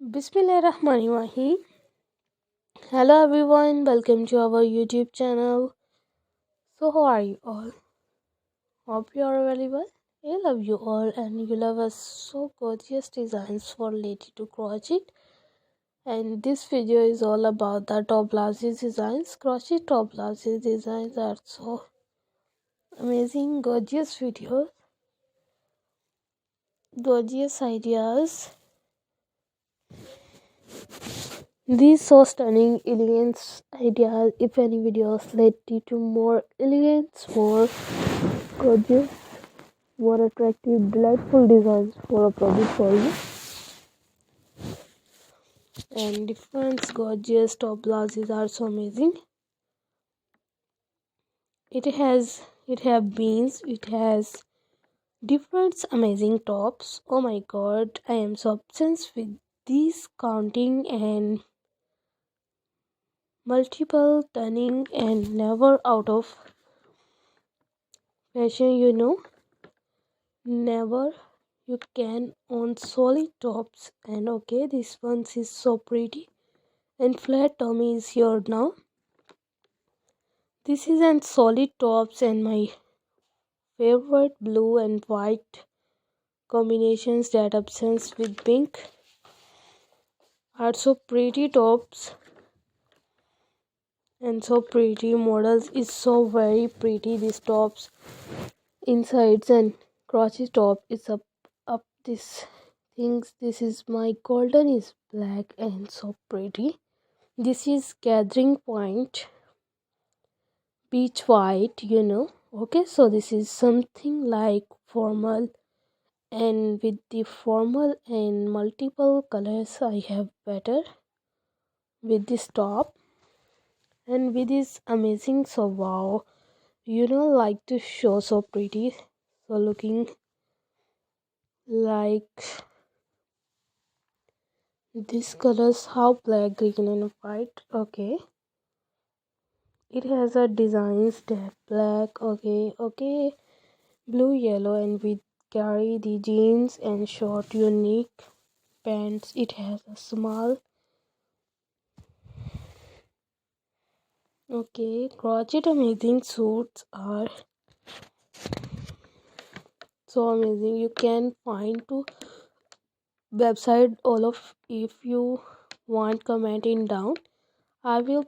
Bismillahirrahmanirrahim. Hello everyone, welcome to our YouTube channel. So how are you all? Hope you are very well. I love you all and you love us so gorgeous designs for lady to crochet. And this video is all about the top blouses designs. Crochet top blouses designs are so amazing, gorgeous videos, gorgeous ideas. These so stunning, elegant ideas. If any videos led you to more elegance, more gorgeous, more attractive, delightful designs for a product for you, and different gorgeous top blouses are so amazing. It have beans. It has different amazing tops. Oh my god, I am so obsessed with these counting and multiple turning and never out of fashion, never. You can own solid tops, and okay, this one is so pretty, and flat tummy is here now. This is an solid tops, and my favorite blue and white combinations that absence with pink are so pretty tops, and so pretty models is so very pretty. These tops insides and crochet top is up this things. This is my golden is black and so pretty. This is gathering point peach white, okay, so this is something like formal, and with the formal and multiple colors I have better with this top and with this amazing. So wow, like to show so pretty, so looking like these colors, how black, green and white. Okay, it has a designs that black, okay, blue, yellow, and with carry the jeans and short unique pants. It has a small, okay, crochet amazing suits are so amazing. You can find to website all of. If you want, comment in down. I will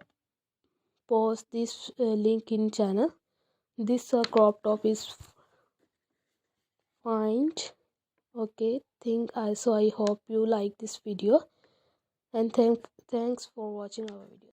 post this link in channel. This crop top is fine. Okay, I hope you like this video, and thanks for watching our video.